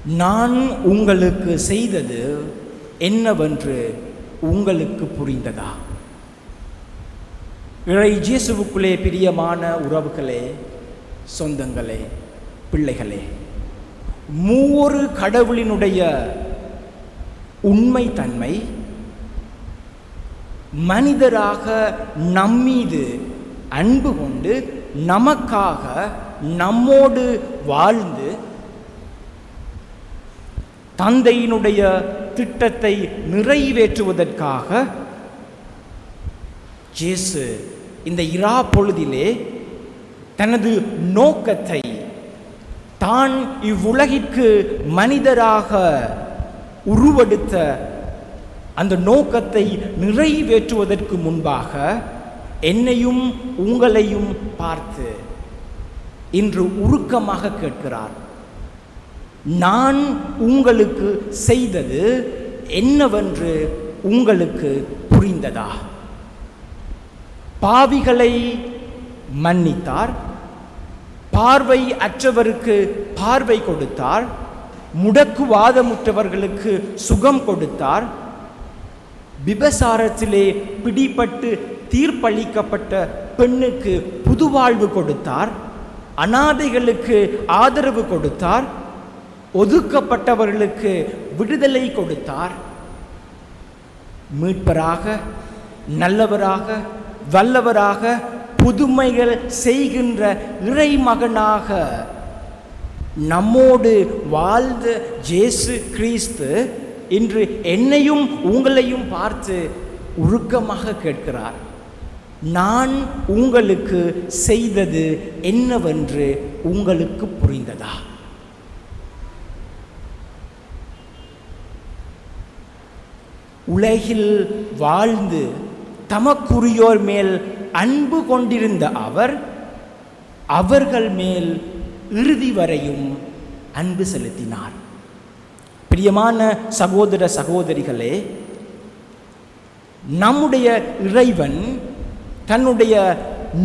நான் உங்களுக்கு செய்தது என்னவென்று உங்களுக்கு புரிந்ததா? இறை இயேசுவுக்குள்ளே பிரியமான உறவுகளே, சொந்தங்களே, பிள்ளைகளே, மூவொரு கடவுளினுடைய உண்மை தன்மை மனிதராக நம்மீது அன்பு கொண்டு நமக்காக நம்மோடு வாழ்ந்து தந்தையினுடைய திட்டத்தை நிறைவேற்றுவதற்காக இயேசு இந்த இரா பொழுதிலே தனது நோக்கத்தை, தான் இவ்வுலகிற்கு மனிதராக உருவெடுத்த அந்த நோக்கத்தை நிறைவேற்றுவதற்கு முன்பாக என்னையும் உங்களையும் பார்த்து இன்று உருக்கமாக கேட்கிறார். நான் உங்களுக்கு செய்தது என்னவென்று உங்களுக்கு புரிந்ததா? பாவிகளை மன்னித்தார், பார்வை அற்றவருக்கு பார்வை கொடுத்தார், முடக்குவாதமுற்றவர்களுக்கு சுகம் கொடுத்தார், விபசாரத்திலே பிடிபட்டு தீர்ப்பளிக்கப்பட்ட பெண்ணுக்கு புதுவாழ்வு கொடுத்தார், அனாதைகளுக்கு ஆதரவு கொடுத்தார், ஒதுக்கப்பட்டவர்களுக்கு விடுதலை கொடுத்தார். மீட்பராக, நல்லவராக, வல்லவராக, புதுமைகள் செய்கின்ற இறைமகனாக நம்மோடு வாழ்ந்த இயேசு கிறிஸ்து இன்று என்னையும் உங்களையும் பார்த்து உருக்கமாக கேட்கிறார். நான் உங்களுக்கு செய்தது என்னவென்று உங்களுக்கு புரிந்ததா? உலகில் வாழ்ந்து தமக்குரியோர் மேல் அன்பு கொண்டிருந்த அவர் அவர்கள் மேல் இறுதி வரையும் அன்பு செலுத்தினார். பிரியமான சகோதர சகோதரிகளே, நம்முடைய இறைவன் தன்னுடைய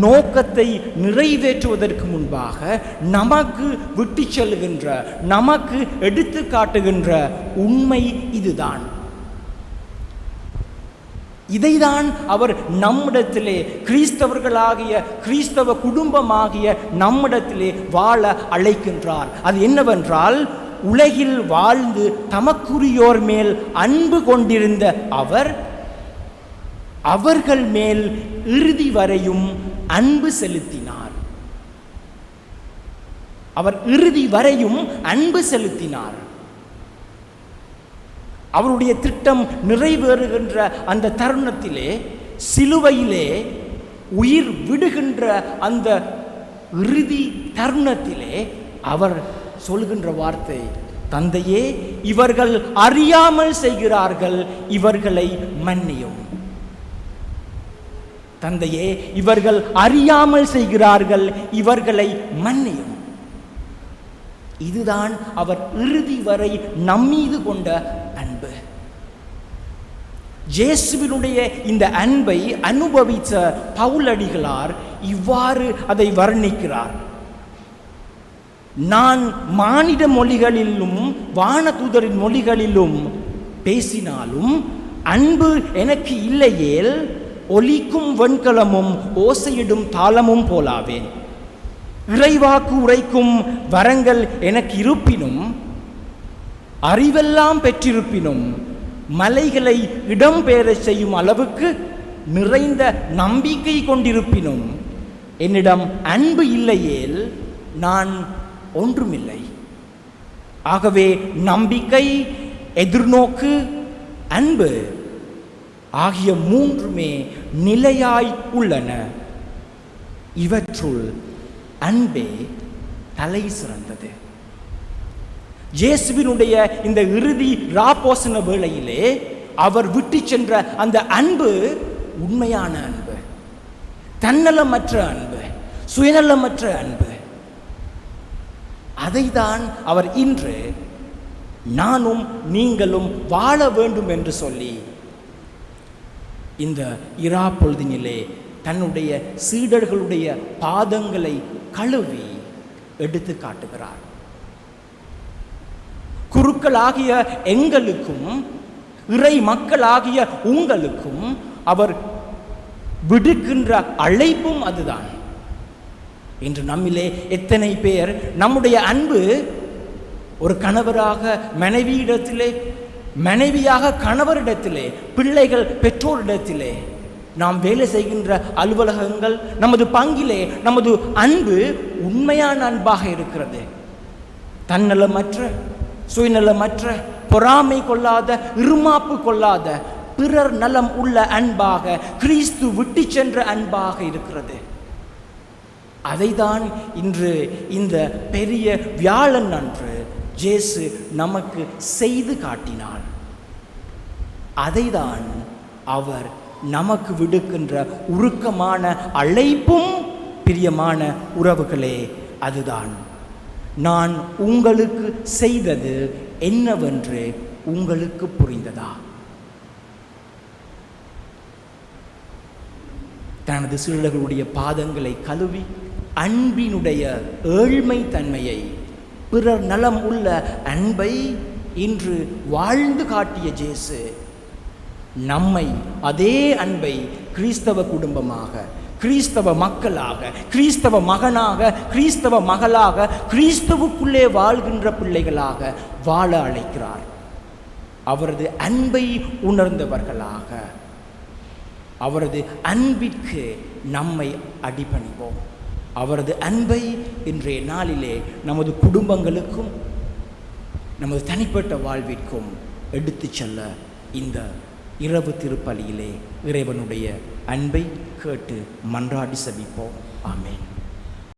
நோக்கத்தை நிறைவேற்றுவதற்கு முன்பாக நமக்கு விட்டு செல்கின்ற, நமக்கு எடுத்து காட்டுகின்ற உண்மை இதுதான். இதைதான் அவர் நம்மிடத்திலே, கிறிஸ்தவர்களாகிய கிறிஸ்தவ குடும்பமாகிய நம்மிடத்திலே வாழ அழைக்கின்றார். அது என்னவென்றால், உலகில் வாழ்ந்து தமக்குரியோர் மேல் அன்பு கொண்டிருந்த அவர் அவர்கள் மேல் இறுதி வரையும் அன்பு செலுத்தினார். அவர் இறுதி வரையும் அன்பு செலுத்தினார். அவருடைய திட்டம் நிறைவேறுகின்ற அந்த தருணத்திலே, சிலுவையிலே உயிர் விடுகின்ற அந்த இறுதி தருணத்திலே அவர் சொல்கின்ற வார்த்தை, தந்தையே, இவர்கள் அறியாமல் செய்கிறார்கள், இவர்களை மன்னியும். தந்தையே, இவர்கள் அறியாமல் செய்கிறார்கள், இவர்களை மன்னியும். இதுதான் அவர் இறுதி வரை நம்மீது கொண்ட அன்பு. இயேசுவினுடைய இந்த அன்பை அனுபவித்த பவுலடிகளார் இவ்வாறு அதை வர்ணிக்கிறார். நான் மானிட மொழிகளிலும் வானதூதரின் மொழிகளிலும் பேசினாலும் அன்பு எனக்கு இல்லையேல் ஒலிக்கும் வெண்கலமும் ஓசையிடும் தாளமும் போலாவேன். இறைவாக்கு உரைக்கும் வரங்கள் எனக்கு இருப்பினும், அறிவெல்லாம் பெற்றிருப்பினும், மலைகளை இடம்பெயர செய்யும் அளவுக்கு நிறைந்த நம்பிக்கை கொண்டிருப்பினும், என்னிடம் அன்பு இல்லையேல் நான் ஒன்றுமில்லை. ஆகவே நம்பிக்கை, எதிர்நோக்கு, அன்பு ஆகிய மூன்றுமே நிலையாய் உள்ளன. இவற்றுள் அன்பே தலை சிறந்தது. இயேசுவினுடைய இந்த இறுதி ராப்போசன வேளையிலே அவர் விட்டு சென்ற அந்த அன்பு உண்மையான அன்பு, தன்னலமற்ற அன்பு, சுயநலமற்ற அன்பு. அதைதான் அவர் இன்று நானும் நீங்களும் வாழ வேண்டும் என்று சொல்லி இந்த இரா பொழுதினிலே தன்னுடைய சீடர்களுடைய பாதங்களை கழுவி எடுத்து காட்டுகிறார். குருக்களாகிய எங்களுக்கும் இறை மக்களாகிய உங்களுக்கும் அவர் விடுக்கின்ற அழைப்பும் அதுதான். இன்று நம்மிலே எத்தனை பேர் நம்முடைய அன்பு ஒரு கணவராக மனைவியிடத்திலே, மனைவியாக கணவரிடத்திலே, பிள்ளைகள் பெற்றோரிடத்திலே, நாம் வேலை செய்கின்ற அலுவலகங்கள், நமது பங்கிலே நமது அன்பு உண்மையான அன்பாக இருக்கிறது. தன்னலமற்ற, சுயநலமற்ற, பொறாமை கொள்ளாத, இருமாப்பு கொள்ளாத, பிறர் நலம் உள்ள அன்பாக, கிறிஸ்து விட்டு சென்ற அன்பாக இருக்கிறது. அதைதான் இன்று இந்த பெரிய வியாழன் அன்று இயேசு நமக்கு செய்து காட்டினார். அதைதான் அவர் நமக்கு விடுக்கின்ற உருக்கமான அழைப்பும். பிரியமான உறவுகளே, அதுதான், நான் உங்களுக்கு செய்தது என்னவென்று உங்களுக்கு புரிந்ததா? தனது சீடர்களுடைய பாதங்களை கழுவி அன்பினுடைய ஏழ்மை தன்மையை, பிறர் நலம் உள்ள அன்பை இன்று வாழ்ந்து காட்டிய இயேசு நம்மை அதே அன்பை கிறிஸ்தவ குடும்பமாக, கிறிஸ்தவ மக்களாக, கிறிஸ்தவ மகனாக, கிறிஸ்தவ மகளாக, கிறிஸ்தவுக்குள்ளே வாழ்கின்ற பிள்ளைகளாக வாழ அழைக்கிறார். அவரது அன்பை உணர்ந்தவர்களாக அவரது அன்பிற்கு நம்மை அடிபணிவோம். அவரது அன்பை இன்றைய நாளிலே நமது குடும்பங்களுக்கும் நமது தனிப்பட்ட வாழ்விற்கும் எடுத்து செல்ல இந்த இரவு திருப்பலியிலே இறைவனுடைய அன்பை கேட்டு மன்றாடி செபிப்போம். ஆமென்.